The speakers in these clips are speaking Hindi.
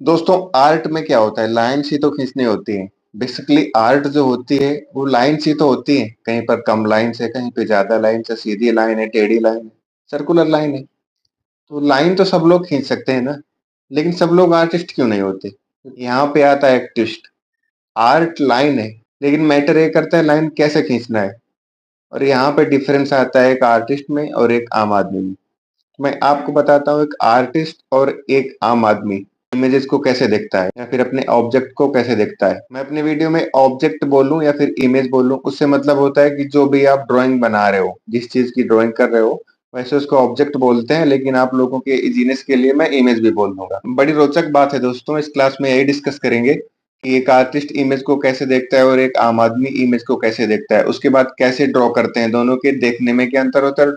दोस्तों आर्ट में क्या होता है, लाइन्स ही तो खींचनी होती है। बेसिकली आर्ट जो होती है वो लाइन्स ही तो होती है। कहीं पर कम लाइन्स है, कहीं पे ज्यादा लाइन्स है, सीधी लाइन है, टेढ़ी लाइन है, सर्कुलर लाइन है। तो लाइन तो सब लोग खींच सकते हैं ना, लेकिन सब लोग आर्टिस्ट क्यों नहीं होते? यहाँ पे आता है एक ट्विस्ट। आर्ट लाइन है, लेकिन मैटर ये करता है लाइन कैसे खींचना है। और यहाँ पे डिफरेंस आता है एक आर्टिस्ट में और एक आम आदमी में। मैं आपको बताता हूँ एक आर्टिस्ट और एक आम आदमी इमेजेस को कैसे देखता है या फिर अपने ऑब्जेक्ट को कैसे देखता है। मैं अपने वीडियो में ऑब्जेक्ट बोलूं या फिर इमेज बोलूं, उससे मतलब होता है कि जो भी आप ड्राइंग बना रहे हो, जिस चीज की ड्राइंग कर रहे हो, वैसे उसको ऑब्जेक्ट बोलते हैं, लेकिन आप लोगों के इजीनेस के लिए मैं इमेज भी बोल दूंगा। बड़ी रोचक बात है दोस्तों, इस क्लास में यही डिस्कस करेंगे कि एक आर्टिस्ट इमेज को कैसे देखता है और एक आम आदमी इमेज को कैसे देखता है, उसके बाद कैसे ड्रॉ करते हैं, दोनों के देखने में क्या अंतर होता है,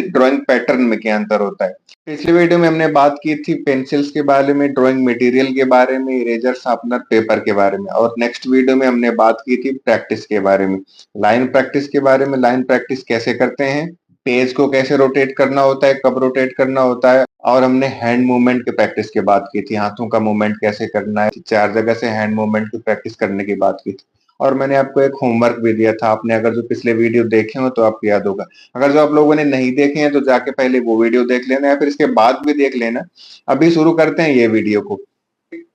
ड्राइंग पैटर्न में क्या अंतर होता है। पिछले वीडियो में हमने बात की थी पेंसिल्स के बारे में, ड्राइंग मटेरियल के बारे में, इरेजर, शार्पनर, पेपर के बारे में, और नेक्स्ट वीडियो में हमने बात की थी प्रैक्टिस के बारे में, लाइन प्रैक्टिस के बारे में। लाइन प्रैक्टिस कैसे करते हैं, पेज को कैसे रोटेट करना होता है, कब रोटेट करना होता है, और हमने हैंड मूवमेंट की प्रैक्टिस की बात की थी, हाथों का मूवमेंट कैसे करना है, 4 जगह से हैंड मूवमेंट की प्रैक्टिस करने की बात की थी। और मैंने आपको एक होमवर्क भी दिया था, आपने अगर जो पिछले वीडियो देखे हो तो आपको याद होगा। अगर जो आप लोगों ने नहीं देखे हैं तो जाके पहले वो वीडियो देख लेना या फिर इसके बाद भी देख लेना। अभी शुरू करते हैं ये वीडियो को।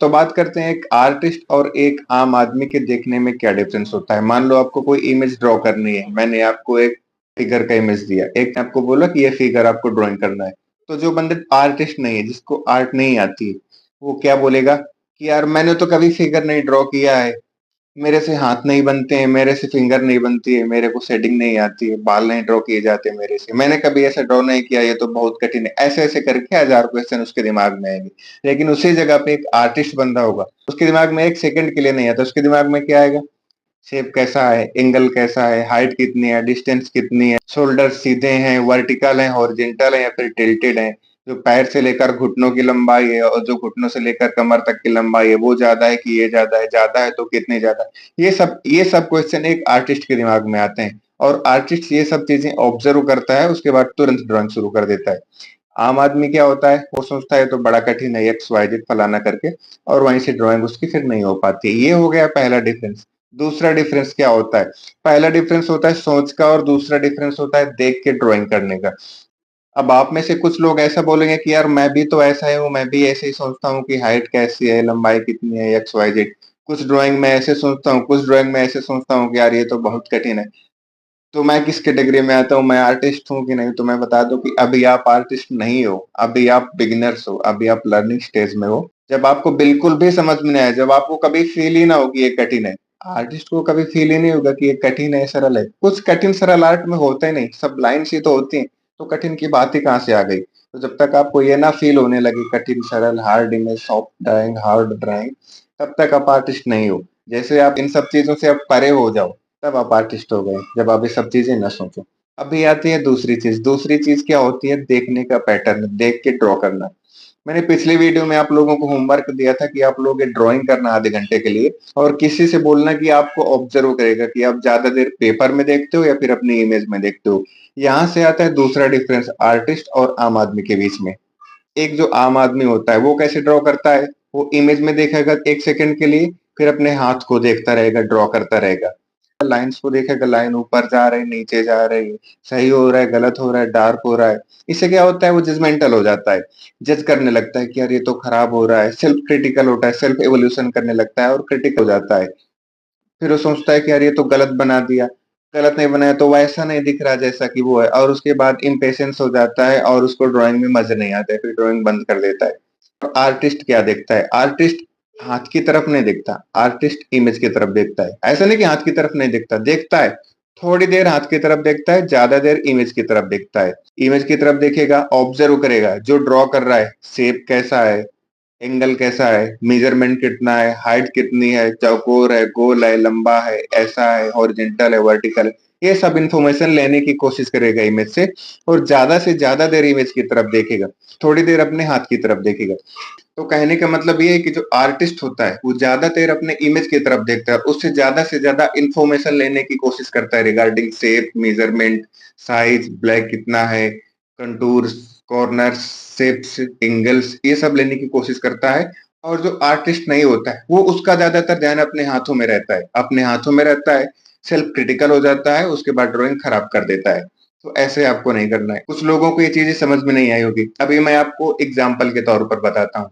तो बात करते हैं एक आर्टिस्ट और एक आम आदमी के देखने में क्या डिफरेंस होता है। मान लो आपको कोई इमेज ड्रॉ करनी है, मैंने आपको एक फिगर का इमेज दिया, एक ने आपको बोला कि ये फिगर आपको ड्राइंग करना है। तो जो बंदे आर्टिस्ट नहीं है, जिसको आर्ट नहीं आती है, वो क्या बोलेगा कि यार मैंने तो कभी फिगर नहीं ड्रॉ किया है, मेरे से हाथ नहीं बनते हैं, मेरे से फिंगर नहीं बनती है, मेरे को शेडिंग नहीं आती है, बाल नहीं ड्रॉ किए जाते मेरे से, मैंने कभी ऐसा ड्रॉ नहीं किया, ये तो बहुत कठिन है। ऐसे ऐसे करके 1000 क्वेश्चन उसके दिमाग में आएंगे। लेकिन उसी जगह पे एक आर्टिस्ट बंदा होगा, उसके दिमाग में एक सेकंड के लिए नहीं आता, उसके दिमाग में क्या आएगा? शेप कैसा है, एंगल कैसा है, हाइट कितनी है, डिस्टेंस कितनी है, शोल्डर सीधे हैं, वर्टिकल हैं, हॉरिजॉन्टल है या फिर टिल्टेड है, जो पैर से लेकर घुटनों की लंबाई है और जो घुटनों से लेकर कमर तक की लंबाई है, वो ज्यादा है कि ये ज्यादा है, ज्यादा है तो कितनी ज्यादा है। ये सब क्वेश्चन एक आर्टिस्ट के दिमाग में आते हैं, और आर्टिस्ट ये सब चीजें ऑब्जर्व करता है, उसके बाद तुरंत ड्राइंग शुरू कर देता है। आम आदमी क्या होता है, वो सोचता है तो बड़ा कठिन है, एक्स वाई जेड फलाना करके, और वहीं से ड्राइंग उसकी फिर नहीं हो पाती। ये हो गया पहला डिफरेंस। दूसरा डिफरेंस क्या होता है? पहला डिफरेंस होता है सोच का, और दूसरा डिफरेंस होता है देख के ड्राइंग करने का। अब आप में से कुछ लोग ऐसा बोलेंगे कि यार मैं भी तो ऐसा ही हूँ, मैं भी ऐसे ही सोचता हूँ कि हाइट कैसी है, लंबाई कितनी है, एक्स वाई जेड। कुछ ड्राइंग में ऐसे सोचता हूँ, कुछ ड्राइंग में ऐसे सोचता हूँ कि यार ये तो बहुत कठिन है। तो मैं किस कैटेगरी में आता हूँ, मैं आर्टिस्ट हूँ कि नहीं? तो मैं बता दूं कि अभी आप आर्टिस्ट नहीं हो, अभी आप बिगिनर्स हो, अभी आप लर्निंग स्टेज में हो। जब आपको बिल्कुल भी समझ में नहीं आए, जब आपको कभी फील ही ना हो कि ये कठिन है, आर्टिस्ट को कभी फील ही नहीं होगा कि ये कठिन है, सरल है। कुछ कठिन सरल आर्ट में होता ही नहीं, सब लाइन्स ही तो होती हैं। तो कठिन की बात ही कहाँ से आ गई? तो जब तक आपको ये ना फील होने लगे कठिन सरल, hard image, soft drawing, hard drawing, तब तक आप आर्टिस्ट नहीं हो। जैसे आप इन सब चीजों से अब परे हो जाओ, तब आप आर्टिस्ट हो गए, जब आप ये सब चीजें ना सोचो। अभी आती है दूसरी चीज। दूसरी चीज क्या होती है? देखने का पैटर्न, देख के ड्रॉ करना। मैंने पिछली वीडियो में आप लोगों को होमवर्क दिया था कि आप लोग ये ड्राइंग करना आधे घंटे के लिए, और किसी से बोलना कि आपको ऑब्जर्व करेगा कि आप ज्यादा देर पेपर में देखते हो या फिर अपनी इमेज में देखते हो। यहाँ से आता है दूसरा डिफरेंस आर्टिस्ट और आम आदमी के बीच में। एक जो आम आदमी होता है वो कैसे ड्रॉ करता है? वो इमेज में देखेगा 1 सेकंड के लिए, फिर अपने हाथ को देखता रहेगा, ड्रॉ करता रहेगा, लाइंस को देखेगा, लाइन ऊपर जा रही, नीचे जा रही, सही हो रहा है, गलत हो रहा है, डार्क हो रहा है। इससे क्या होता है? वो जजमेंटल हो जाता है, जज करने लगता है कि यार ये तो खराब हो रहा है, सेल्फ क्रिटिकल होता है, सेल्फ एवोल्यूशन करने लगता है और क्रिटिक हो जाता है। फिर वो सोचता है कि यार ये तो गलत बना दिया, गलत नहीं बनाया तो वैसा नहीं दिख रहा जैसा कि वो है, और उसके बाद इम्पेशेंस हो जाता है और उसको ड्राइंग में मजा नहीं आता है, फिर ड्राइंग बंद कर देता है। और आर्टिस्ट क्या देखता है? आर्टिस्ट हाथ की तरफ नहीं देखता, आर्टिस्ट इमेज की तरफ देखता है। ऐसा नहीं कि हाथ की तरफ नहीं देखता, देखता है, थोड़ी देर हाथ की तरफ देखता है, ज्यादा देर इमेज की तरफ देखता है। इमेज की तरफ देखेगा, ऑब्जर्व करेगा जो ड्रॉ कर रहा है, शेप कैसा है, एंगल कैसा है, मेजरमेंट कितना है, हाइट कितनी है, चौकोर है, गोल है, लंबा है, ऐसा है, हॉरिजॉन्टल है, वर्टिकल है, ये सब इंफॉर्मेशन लेने की कोशिश करेगा इमेज से, और ज्यादा से ज्यादा देर इमेज की तरफ देखेगा, थोड़ी देर अपने हाथ की तरफ देखेगा। तो कहने का मतलब ये है कि जो आर्टिस्ट होता है वो ज्यादा देर अपने इमेज की तरफ देखता है, उससे ज्यादा इंफॉर्मेशन लेने की कोशिश करता है regarding shape, measurement, size, black कितना है, कंटूर्स, कॉर्नर्स, शेप्स, एंगल्स, ये सब लेने की कोशिश करता है। और जो आर्टिस्ट नहीं होता है वो उसका ज्यादातर ध्यान अपने हाथों में रहता है, अपने हाथों में रहता है, सेल्फ क्रिटिकल हो जाता है, उसके बाद ड्राइंग खराब कर देता है। तो ऐसे आपको नहीं करना है। कुछ लोगों को ये चीजें समझ में नहीं आई होगी, अभी मैं आपको एग्जाम्पल के तौर पर बताता हूँ।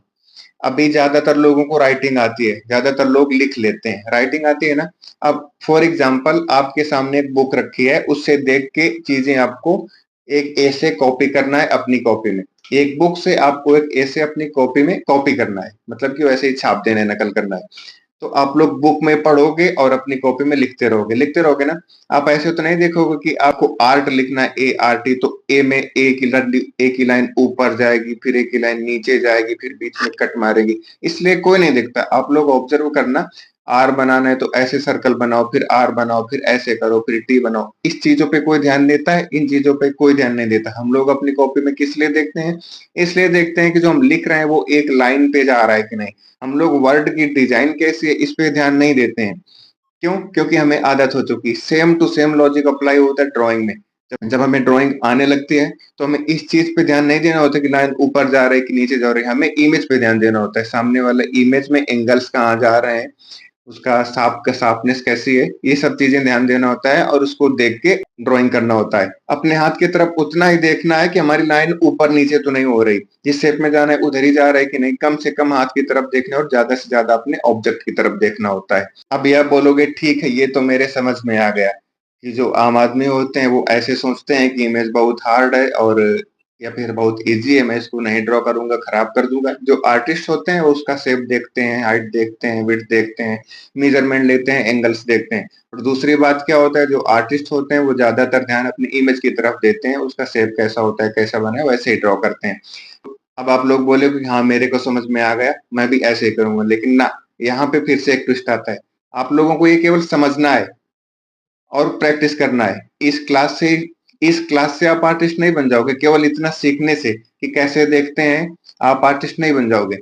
अभी ज्यादातर लोगों को राइटिंग आती है, ज्यादातर लोग लिख लेते हैं, राइटिंग आती है ना। अब फॉर एग्जाम्पल आपके सामने एक बुक रखी है, उससे देख के चीजें आपको एक ऐसे कॉपी करना है अपनी कॉपी में। एक बुक से आपको एक ऐसे अपनी कॉपी में कॉपी करना है, मतलब कि वैसे ही छाप देना है, नकल करना है। तो आप लोग बुक में पढ़ोगे और अपनी कॉपी में लिखते रहोगे ना। आप ऐसे तो नहीं देखोगे कि आपको आर्ट लिखना है, ART, तो ए में एक ही लाइन ऊपर जाएगी, फिर एक ही लाइन नीचे जाएगी, फिर बीच में कट मारेगी, इसलिए कोई नहीं दिखता। आप लोग ऑब्जर्व करना, आर बनाना है तो ऐसे सर्कल बनाओ, फिर आर बनाओ, फिर ऐसे करो, फिर टी बनाओ। इस चीजों पे कोई ध्यान देता है? इन चीजों पे कोई ध्यान नहीं देता। हम लोग अपनी कॉपी में किस लिए देखते हैं? इसलिए देखते हैं कि जो हम लिख रहे हैं वो एक लाइन पे जा रहा है कि नहीं। हम लोग वर्ड की डिजाइन कैसी है इस पे ध्यान नहीं देते हैं। क्यों? क्योंकि हमें आदत हो चुकी है। Same to same logic apply होता है ड्राइंग में। जब हमें ड्राइंग आने लगती है तो हमें इस चीज पे ध्यान नहीं देना होता कि लाइन ऊपर जा रही है कि नीचे जा रही है, हमें इमेज पे ध्यान देना होता है। सामने वाले इमेज में एंगल्स कहाँ जा रहे हैं, उसका शार्पनेस कैसी है, ये सब चीजें ध्यान देना होता है और उसको देख के ड्राइंग करना होता है। अपने हाथ की तरफ उतना ही देखना है कि हमारी लाइन ऊपर नीचे तो नहीं हो रही, जिस शेप में जाना है उधर ही जा रहा है कि नहीं। कम से कम हाथ की तरफ देखना और ज्यादा से ज्यादा अपने ऑब्जेक्ट की तरफ देखना होता है। अब यह बोलोगे ठीक है, ये तो मेरे समझ में आ गया कि जो आम आदमी होते हैं वो ऐसे सोचते हैं कि इमेज बहुत हार्ड है और या फिर बहुत इजी है, मैं इसको नहीं ड्रॉ करूंगा, खराब कर दूंगा। जो आर्टिस्ट होते हैं वो उसका शेप देखते हैं, हाइट देखते हैं, विड्थ देखते हैं, मेजरमेंट लेते हैं, एंगल्स देखते हैं। और दूसरी बात क्या होता है, जो आर्टिस्ट होते हैं वो ज्यादातर ध्यान अपनी इमेज की तरफ देते हैं, उसका शेप कैसा होता है, कैसा बना है, वैसे ही ड्रॉ करते हैं। अब आप लोग बोले कि हाँ मेरे को समझ में आ गया, मैं भी ऐसे ही करूंगा, लेकिन ना, यहाँ पे फिर से एक ट्विस्ट आता है। आप लोगों को ये केवल समझना है और प्रैक्टिस करना है। इस क्लास से आप आर्टिस्ट नहीं बन जाओगे। केवल इतना सीखने से कि कैसे देखते हैं आप आर्टिस्ट नहीं बन जाओगे।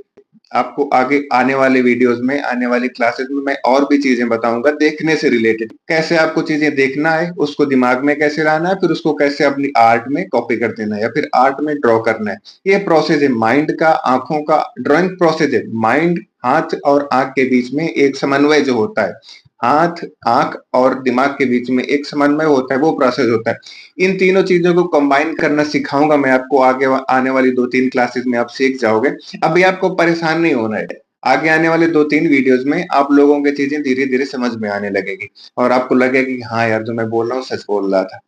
आपको आगे आने वाले वीडियोस में, आने वाली क्लासेस में मैं और भी चीजें बताऊंगा देखने से रिलेटेड। कैसे आपको चीजें देखना है, उसको दिमाग में कैसे लाना है, फिर उसको कैसे अपनी आर्ट में कॉपी कर देना है या फिर आर्ट में ड्रॉ करना है। ये प्रोसेस है माइंड का, आंखों का। ड्राइंग प्रोसेस है माइंड, हाथ और आंख के बीच में एक समन्वय जो होता है। हाथ, आंख और दिमाग के बीच में एक समन्वय होता है, वो प्रोसेस होता है। इन तीनों चीजों को कंबाइन करना सिखाऊंगा मैं आपको। आगे आने वाली 2-3 क्लासेस में आप सीख जाओगे। अभी आपको परेशान नहीं होना है। आगे आने वाले 2-3 वीडियोस में आप लोगों की चीजें धीरे धीरे समझ में आने लगेगी और आपको लगेगा कि हाँ यार, जो मैं बोल रहा हूँ सच बोल रहा था।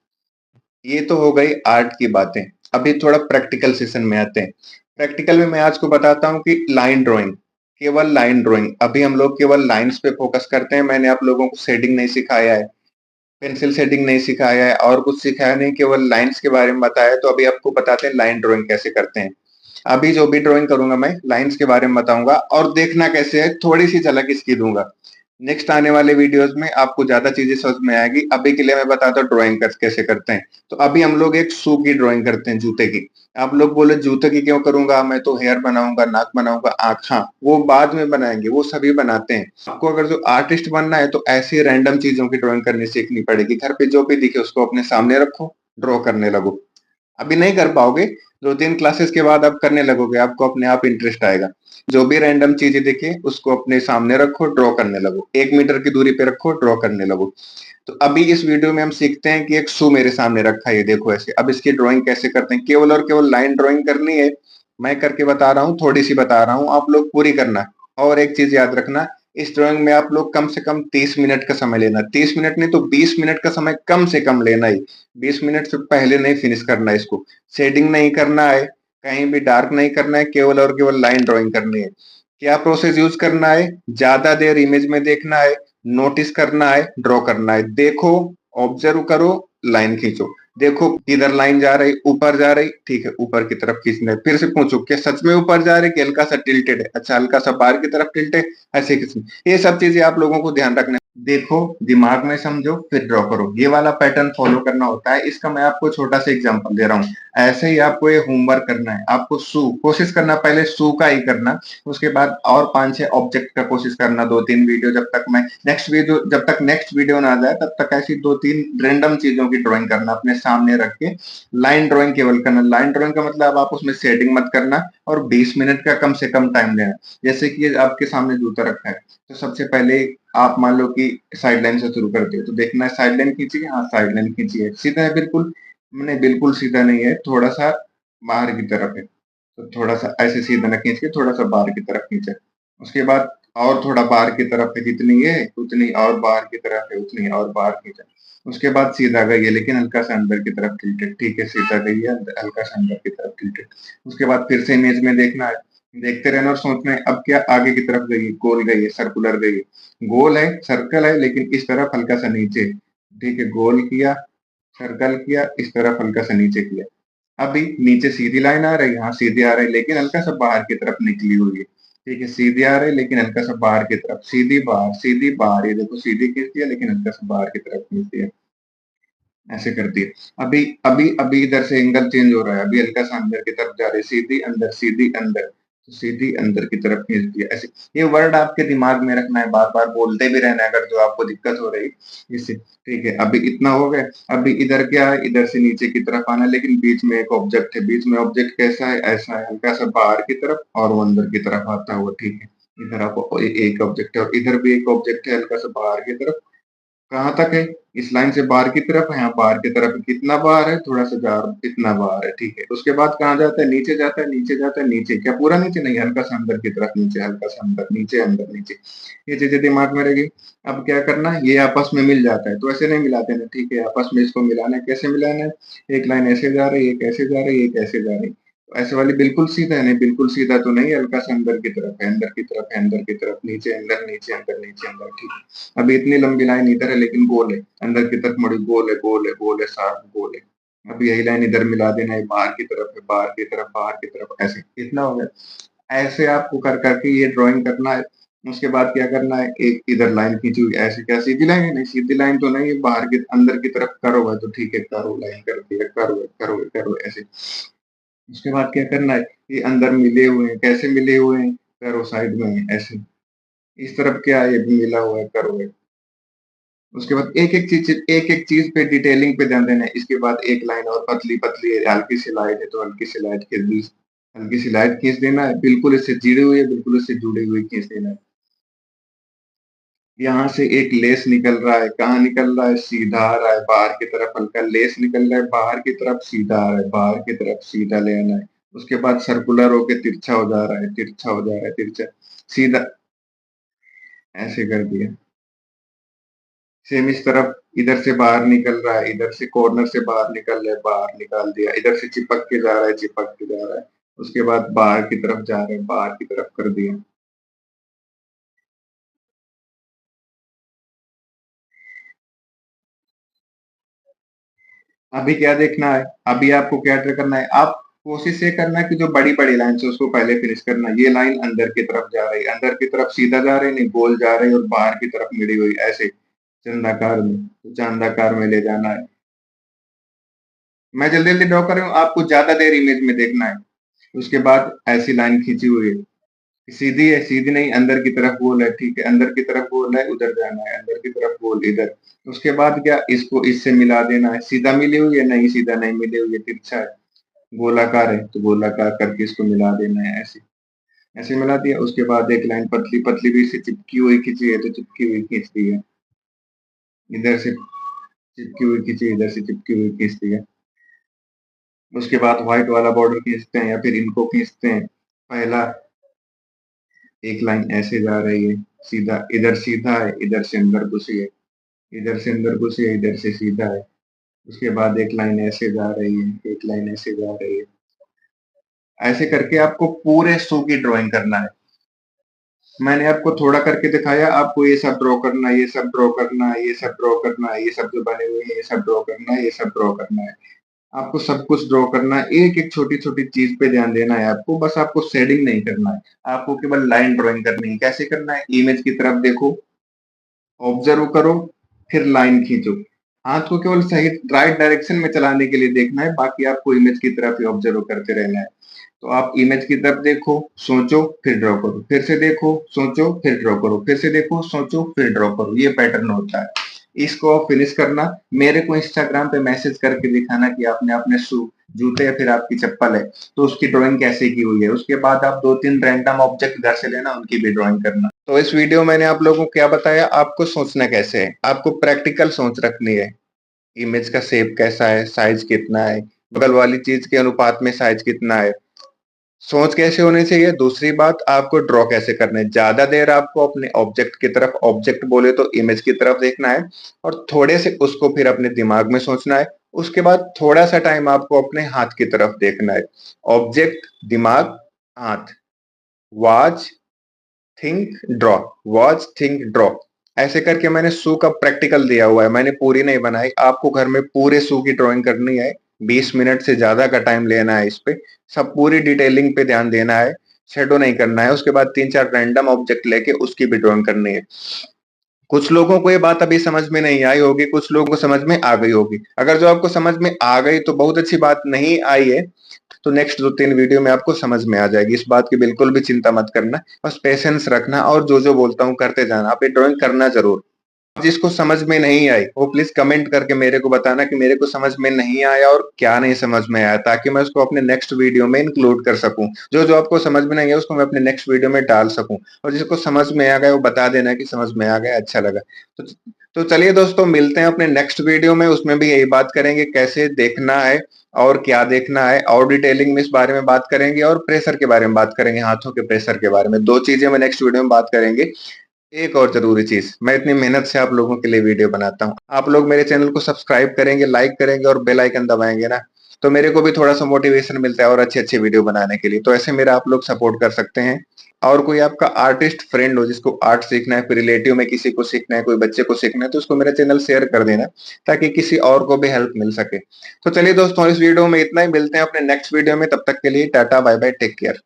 ये तो हो गई आर्ट की बातें। अभी थोड़ा प्रैक्टिकल सेशन में आते हैं। प्रैक्टिकल में मैं आज को बताता हूँ कि लाइन ड्राइंग, केवल लाइन ड्राइंग। अभी हम लोग केवल लाइंस पे फोकस करते हैं। मैंने आप लोगों को शेडिंग नहीं सिखाया है, पेंसिल शेडिंग नहीं सिखाया है, और कुछ सिखाया नहीं, केवल लाइंस के बारे में बताया है। तो अभी आपको बताते हैं लाइन ड्राइंग कैसे करते हैं। अभी जो भी ड्राइंग करूंगा मैं लाइंस के बारे में बताऊंगा और देखना कैसे है, थोड़ी सी झलक इसकी दूंगा। नेक्स्ट आने वाले वीडियोस में आपको ज्यादा चीजें समझ में आएगी। अभी के लिए मैं बताता हूँ ड्राइंग कैसे करते हैं। तो अभी हम लोग एक शू की ड्राइंग करते हैं, जूते की। आप लोग बोले जूते की क्यों करूंगा, मैं तो हेयर बनाऊंगा, नाक बनाऊंगा, आंख। हाँ, वो बाद में बनाएंगे, वो सभी बनाते हैं। आपको अगर जो आर्टिस्ट बनना है तो ऐसी रैंडम चीजों की ड्राइंग करनी सीखनी पड़ेगी। घर पे जो भी दिखे उसको अपने सामने रखो, ड्रॉ करने लगो। अभी नहीं कर पाओगे, 2-3 क्लासेस के बाद आप करने लगोगे, आपको अपने आप इंटरेस्ट आएगा। जो भी रैंडम चीजें दिखे उसको अपने सामने रखो, ड्रॉ करने लगो। 1 मीटर की दूरी पे रखो, ड्रॉ करने लगो। तो अभी इस वीडियो में हम सीखते हैं कि एक शू मेरे सामने रखा है, ये देखो ऐसे। अब इसकी ड्राइंग कैसे करते हैं? केवल और केवल लाइन ड्राइंग करनी है। मैं करके बता रहा हूँ, थोड़ी सी बता रहा हूँ, आप लोग पूरी करना। और एक चीज याद रखना, इस ड्राइंग में आप लोग कम से कम 30 मिनट का समय लेना। 30 मिनट नहीं तो 20 मिनट का समय कम से कम लेना ही। 20 मिनट से पहले नहीं फिनिश करना है इसको। शेडिंग नहीं करना है, कहीं भी डार्क नहीं करना है, केवल और केवल लाइन ड्राइंग करनी है। क्या प्रोसेस यूज करना है? ज्यादा देर इमेज में देखना है, नोटिस करना है, ड्रॉ करना है। देखो, ऑब्जर्व करो, लाइन खींचो। देखो किधर लाइन जा रही, ऊपर जा रही, ठीक है, ऊपर की तरफ खींचना है। फिर से पूछो क्या सच में ऊपर जा रही कि हल्का सा टिल्टेड है? अच्छा, हल्का सा बाहर की तरफ टिल्ट है, ऐसे खींचना। ये सब चीजें आप लोगों को ध्यान रखना है। देखो, दिमाग में समझो, फिर ड्रॉ करो, ये वाला पैटर्न फॉलो करना होता है। इसका मैं आपको छोटा सा एग्जांपल दे रहा हूँ। ऐसे ही आपको ये होमवर्क करना है। आपको कोशिश करना पहले शू का ही करना, उसके बाद और 5-6 ऑब्जेक्ट का कोशिश करना। 2-3 वीडियो, जब तक नेक्स्ट वीडियो ना आ जाए तब तक ऐसी 2-3 रैंडम चीजों की ड्राइंग करना अपने सामने रख के लाइन ड्राइंग केवल करना। लाइन ड्राइंग का मतलब आप उसमें शेडिंग मत करना और 20 मिनट का कम से कम टाइम लेना। जैसे कि ये आपके सामने जूता रखा है, तो सबसे पहले आप मान लो कि साइड लाइन से शुरू करते हो, तो देखना है साइड लाइन खींची है, हाँ साइड लाइन खींची है, सीधा है बिल्कुल, मैंने बिल्कुल सीधा नहीं है, थोड़ा सा बाहर की तरफ है, तो थोड़ा सा ऐसे सीधा ना खींच के थोड़ा सा बाहर की तरफ खींचे। उसके बाद और थोड़ा बाहर की तरफ है, जितनी है उतनी और बाहर की तरफ है, उतनी और बाहर खींचे। उसके बाद सीधा गई है लेकिन हल्का सा अंदर की तरफ टिल्टेड, ठीक है, सीधा गई है हल्का सा अंदर की तरफ टिल्टेड। उसके बाद फिर से इमेज में देखना है, देखते रहना और सोचना है अब क्या आगे की तरफ गई है, गोल गई है, सर्कुलर गई है, गोल है, सर्कल है लेकिन इस तरफ हल्का सा नीचे, ठीक है, गोल किया, सर्कल किया, इस तरफ हल्का सा नीचे किया। अभी नीचे सीधी लाइन आ रही है, हाँ सीधी आ रही है लेकिन हल्का सा बाहर की तरफ निकली हुई है, ठीक है, सीधी आ रही है लेकिन हल्का सा बाहर की तरफ, सीधी बाहर, ये देखो सीधी खींच दिया लेकिन हल्का सा बाहर की तरफ खींच दिया, ऐसे कर दिया। अभी अभी अभी इधर से एंगल चेंज हो रहा है, अभी हल्का सा अंदर की तरफ जा रही है, सीधी अंदर, तो सीधी अंदर की तरफ खींच दिया, ऐसे। ये वर्ड आपके दिमाग में रखना है, बार बार बोलते भी रहना है अगर जो आपको दिक्कत हो रही इससे, ठीक है। अभी इतना हो गया, अभी इधर क्या है, इधर से नीचे की तरफ आना है, लेकिन बीच में एक ऑब्जेक्ट है, बीच में ऑब्जेक्ट कैसा है, ऐसा है, हल्का सा बाहर की तरफ और वो अंदर की तरफ आता हुआ, ठीक है। इधर आपको एक ऑब्जेक्ट है और इधर भी एक ऑब्जेक्ट है हल्का सा बाहर की तरफ। कहाँ तक है, इस लाइन से बाहर की तरफ है, यहाँ बाहर की तरफ है। कितना बाहर है, थोड़ा सा जार इतना बाहर है, ठीक है। उसके बाद कहाँ जाता है, नीचे जाता है, नीचे जाता है, नीचे क्या पूरा नीचे नहीं, हल्का सा अंदर की तरफ नीचे, हल्का सा अंदर नीचे, अंदर नीचे, ये चीजें दिमाग में रहेगी। अब क्या करना है, ये आपस में मिल जाता है, तो ऐसे नहीं मिलाते ना, ठीक है, आपस में इसको मिलाना है। कैसे मिलाना है, एक लाइन ऐसे जा रही है, एक ऐसे जा रही है, एक ऐसे जा रही है, तो ऐसे वाली बिल्कुल सीधा है नहीं, बिल्कुल सीधा तो नहीं, हल्का सा अंदर की तरफ है, अंदर की तरफ है, अंदर की तरफ, नीचे अंदर, नीचे अंदर, नीचे अंदर, ठीक है। अभी इतनी लंबी लाइन इधर है लेकिन गोल है, अंदर की तरफ मुड़ी, गोल है, गोल है, गोल है, साफ गोल है। अब यही लाइन इधर मिला देना है, बाहर की तरफ है, बाहर की तरफ, बाहर की तरफ, ऐसे कितना हो गया। ऐसे आपको कर करके ये ड्राइंग करना है। उसके बाद क्या करना है, एक इधर लाइन खींची हुई, ऐसे क्या सीधी लाइन है, नहीं सीधी लाइन तो नहीं है, बाहर की अंदर की तरफ करो है, तो ठीक है, करो लाइन कर दिया, करो करो करो ऐसे। उसके बाद क्या करना है, ये अंदर मिले हुए हैं, कैसे मिले हुए हैं, करो साइड में है, ऐसे। इस तरफ क्या है, ये भी मिला हुआ है, करो है। उसके बाद एक-एक चीज़ पे डिटेलिंग पे ध्यान देना है। इसके बाद एक लाइन और पतली-पतली है, हल्की सी लाइट है तो हल्की सी लाइट खींच दी, हल्की सी लाइट खींच देना है, बिल्कुल इससे जुड़ी हुई है, बिल्कुल इससे जुड़ी हुई खींच देना है। यहाँ से एक लेस निकल रहा है, कहाँ निकल रहा है, सीधा आ रहा है, बाहर की तरफ हल्का लेस निकल रहा है, बाहर की तरफ सीधा आ रहा है, बाहर की तरफ सीधा ले आना है। उसके बाद सर्कुलर होके तिरछा हो जा रहा है, तिरछा हो जा रहा है, तिरछा, सीधा, ऐसे कर दिया। सेम इस तरफ इधर से बाहर निकल रहा है, इधर से कॉर्नर से बाहर निकल रहा है, बाहर निकाल दिया, इधर से चिपक के जा रहा है, चिपक के जा रहा है। उसके बाद बाहर की तरफ जा रहा है, बाहर की तरफ कर दिया। अभी क्या देखना है, अभी आपको क्या करना है, आप कोशिश ये करना है कि जो बड़ी-बड़ी लाइन्स है उसको पहले फिनिश करना है। ये लाइन अंदर की तरफ जा रही है, अंदर की तरफ सीधा जा रही है, नहीं गोल जा रही है और बाहर की तरफ मिड़ी हुई ऐसे चंदाकार में, तो चांदाकार में ले जाना है। मैं जल्दी-जल्दी ड्रॉ कर रहा हूँ, आपको ज़्यादा देर इमेज में देखना है। उसके बाद ऐसी लाइन खींची हुई है, सीधी है, सीधी नहीं, अंदर की तरफ गोल है, ठीक है, अंदर की तरफ गोल है, उधर जाना है, अंदर की तरफ गोल इधर। उसके बाद क्या, इसको इससे मिला देना है, सीधा मिली हुई है, नहीं सीधा नहीं मिली हुई है, तिरछा है, गोलाकार है, तो गोलाकार करके इसको मिला देना है, ऐसे। ऐसे मिला दिया, उसके बाद एक लाइन पतली-पतली भी इससे चिपकी हुई खींची है, तो चिपकी हुई खींच दी है। इधर से चिपकी हुई खींची, इधर से चिपकी हुई खींच दी है। उसके बाद व्हाइट वाला बॉर्डर खींचते हैं या फिर इनको खींचते हैं। पहला एक लाइन ऐसे जा रही है, सीधा, इधर सीधा है, इधर से अंदर घुसी है, इधर से अंदर घुसी है, इधर से सीधा है। उसके बाद एक लाइन ऐसे जा रही है, एक लाइन ऐसे जा रही है। ऐसे करके आपको पूरे शो की ड्राइंग करना है। मैंने आपको थोड़ा करके दिखाया, आपको ये सब ड्रॉ करना है, ये सब ड्रॉ करना है, ये सब ड्रॉ करना है, ये सब जो बने हुए हैं, ये सब ड्रॉ करना है, ये सब ड्रॉ करना है। आपको सब कुछ ड्रॉ करना है, एक-एक छोटी-छोटी चीज़ पे ध्यान देना है आपको, बस आपको शेडिंग नहीं करना है। आपको केवल लाइन ड्राइंग करनी है। कैसे करना है? इमेज की तरफ देखो, ऑब्जर्व करो, फिर लाइन खींचो। हाथ को केवल सही राइट डायरेक्शन में चलाने के लिए देखना है, बाकी आपको इमेज की तरफ ही ऑब्जर्व करते रहना है। तो आप इमेज की तरफ देखो, सोचो, फिर ड्रॉ करो, फिर से देखो, सोचो, फिर ड्रॉ करो, फिर से देखो, सोचो, फिर ड्रॉ करो। ये पैटर्न होता है। इसको फिनिश करना, मेरे को इंस्टाग्राम पे मैसेज करके दिखाना कि आपने अपने जूते या फिर आपकी चप्पल है तो उसकी ड्राइंग कैसे की हुई है। उसके बाद आप 2-3 रैंडम ऑब्जेक्ट घर से लेना, उनकी भी ड्राइंग करना। तो इस वीडियो मैंने आप लोगों को क्या बताया, आपको सोचना कैसे है, आपको प्रैक्टिकल सोच रखनी है। इमेज का शेप कैसा है, साइज कितना है, बगल वाली चीज के अनुपात में साइज कितना है, सोच कैसे होनी चाहिए। दूसरी बात, आपको ड्रॉ कैसे करना है। ज्यादा देर आपको अपने ऑब्जेक्ट की तरफ, ऑब्जेक्ट बोले तो इमेज की तरफ देखना है और थोड़े से उसको फिर अपने दिमाग में सोचना है। उसके बाद थोड़ा सा टाइम आपको अपने हाथ की तरफ देखना है। ऑब्जेक्ट, दिमाग, हाथ, watch, think, draw, watch, think, draw, ऐसे करके मैंने शू का प्रैक्टिकल दिया हुआ है। मैंने पूरी नहीं बनाई, आपको घर में पूरे शू की ड्राइंग करनी है। 20 मिनट से ज्यादा का टाइम लेना है इस पे, सब पूरी डिटेलिंग पे ध्यान देना है, शेडो नहीं करना है। उसके बाद 3-4 रैंडम ऑब्जेक्ट लेके उसकी भी ड्राइंग करनी है। कुछ लोगों को ये बात अभी समझ में नहीं आई होगी, कुछ लोगों को समझ में आ गई होगी। अगर जो आपको समझ में आ गई तो बहुत अच्छी बात, नहीं आई है तो नेक्स्ट 2-3 वीडियो में आपको समझ में आ जाएगी। इस बात की बिल्कुल भी चिंता मत करना, बस पेशेंस रखना और जो जो बोलता हूँ करते जाना। आप ये ड्राइंग करना जरूर। जिसको समझ में नहीं आई वो प्लीज कमेंट करके मेरे को बताना कि मेरे को समझ में नहीं आया और क्या नहीं समझ में आया, ताकि मैं उसको अपने नेक्स्ट वीडियो में इंक्लूड कर सकूं। जो जो आपको समझ में नहीं आया उसको मैं अपने नेक्स्ट वीडियो में डाल सकूं। और जिसको समझ में आ गया वो बता देना कि समझ में आ गया, अच्छा लगा। तो तो चलिए दोस्तों, मिलते हैं अपने नेक्स्ट वीडियो में। उसमें भी यही बात करेंगे कैसे देखना है और क्या देखना है, और डिटेलिंग में इस बारे में बात करेंगे और प्रेशर के बारे में बात करेंगे, हाथों के प्रेशर के बारे में। 2 चीजें मैं नेक्स्ट वीडियो में बात करेंगे। एक और जरूरी चीज, मैं इतनी मेहनत से आप लोगों के लिए वीडियो बनाता हूँ, आप लोग मेरे चैनल को सब्सक्राइब करेंगे, लाइक करेंगे और बेल आइकन दबाएंगे ना, तो मेरे को भी थोड़ा सा मोटिवेशन मिलता है और अच्छे अच्छे वीडियो बनाने के लिए। तो ऐसे मेरा आप लोग सपोर्ट कर सकते हैं। और कोई आपका आर्टिस्ट फ्रेंड हो जिसको आर्ट सीखना है, फिर रिलेटिव में किसी को सीखना है, कोई बच्चे को सीखना है, तो उसको मेरा चैनल शेयर कर देना ताकि किसी और को भी हेल्प मिल सके। तो चलिए दोस्तों, इस वीडियो में इतना ही, मिलते हैं अपने नेक्स्ट वीडियो में। तब तक के लिए tata bye bye, take care.